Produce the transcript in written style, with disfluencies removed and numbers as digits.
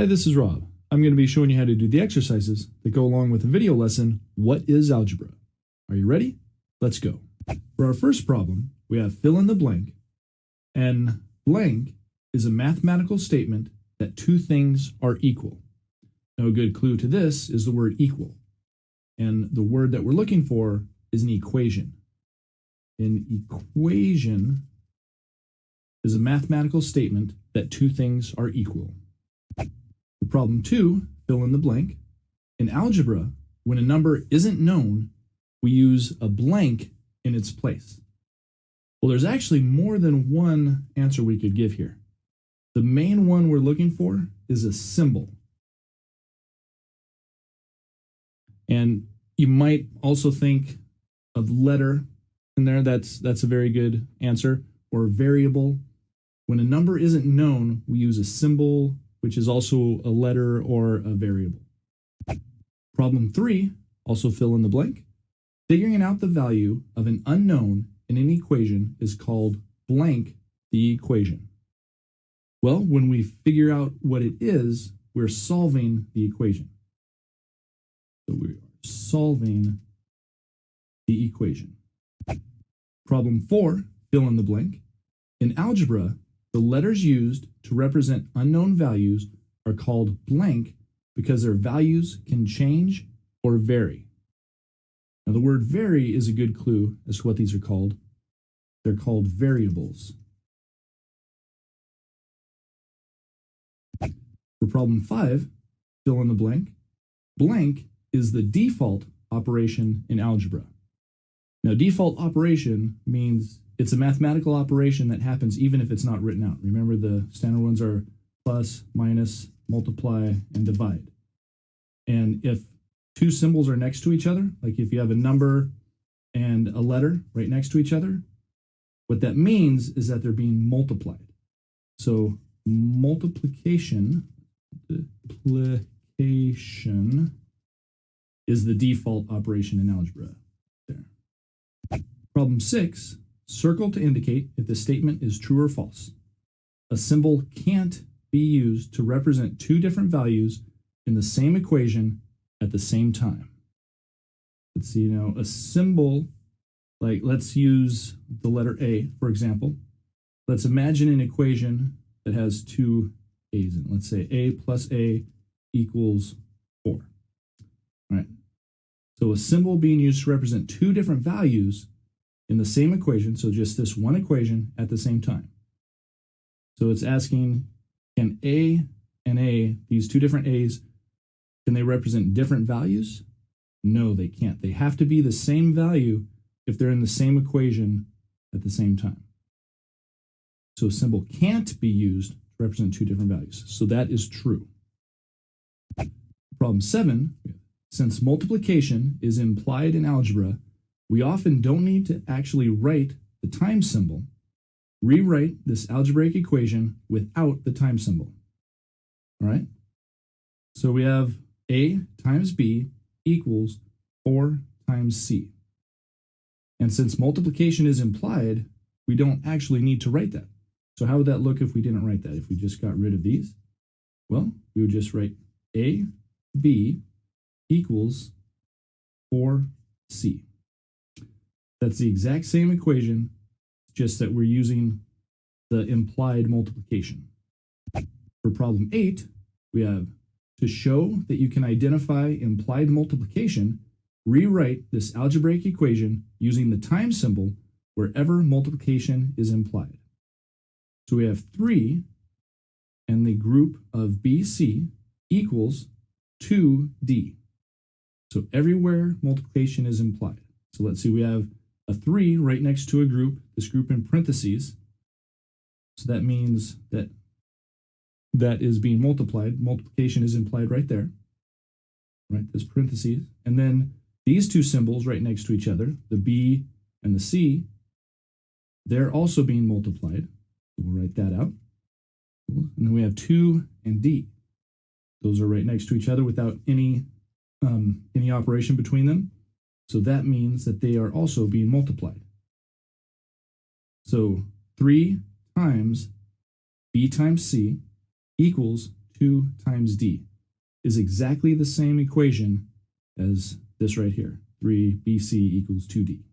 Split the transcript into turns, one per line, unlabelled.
Hi, this is Rob. I'm going to be showing you how to do the exercises that go along with the video lesson, What is Algebra? Are you ready? Let's go. For our first problem, we have fill in the blank, and blank is a mathematical statement that two things are equal. Now, a good clue to this is the word equal, and the word that we're looking for is an equation. An equation is a mathematical statement that two things are equal. For problem 2, fill in the blank. In algebra, when a number isn't known, we use a blank in its place. Well, there's actually more than one answer we could give here. The main one we're looking for is a symbol. And you might also think of letter in there. That's a very good answer. Or variable. When a number isn't known, we use a symbol, which is also a letter or a variable. Problem 3, also fill in the blank. Figuring out the value of an unknown in an equation is called blank the equation. Well, when we figure out what it is, we're solving the equation. So we are solving the equation. Problem 4, fill in the blank. In algebra, the letters used to represent unknown values are called blank because their values can change or vary. Now, the word vary is a good clue as to what these are called. They're called variables. For problem 5, fill in the blank. Blank is the default operation in algebra. Now, default operation means it's a mathematical operation that happens even if it's not written out. Remember, the standard ones are plus, minus, multiply, and divide. And if two symbols are next to each other, like if you have a number and a letter right next to each other, what that means is that they're being multiplied. So multiplication is the default operation in algebra. There. Problem 6, circle to indicate if the statement is true or false. A symbol can't be used to represent two different values in the same equation at the same time. Let's see now, a symbol, like let's use the letter A, for example. Let's imagine an equation that has two A's in it. Let's say A plus A equals 4. All right. So a symbol being used to represent two different values in the same equation, so just this one equation at the same time. So it's asking, can A and A, these two different A's, can they represent different values? No, they can't. They have to be the same value if they're in the same equation at the same time. So a symbol can't be used to represent two different values. So that is true. Problem 7, since multiplication is implied in algebra, we often don't need to actually write the time symbol. Rewrite this algebraic equation without the time symbol. All right? So we have A times B equals 4 times C. And since multiplication is implied, we don't actually need to write that. So how would that look if we didn't write that? If we just got rid of these? Well, we would just write A, B equals 4C. That's the exact same equation, just that we're using the implied multiplication. For problem 8, we have to show that you can identify implied multiplication, rewrite this algebraic equation using the time symbol wherever multiplication is implied. So we have 3, and the group of BC equals 2D. So everywhere multiplication is implied. So let's see, we have a 3 right next to a group, this group in parentheses. So that means that that is being multiplied. Multiplication is implied right there, right? This parentheses. And then these two symbols right next to each other, the B and the C, they're also being multiplied. We'll write that out. And then we have 2 and D. Those are right next to each other without any operation between them. So that means that they are also being multiplied. So 3 times B times C equals 2 times d is exactly the same equation as this right here, 3bc equals 2d.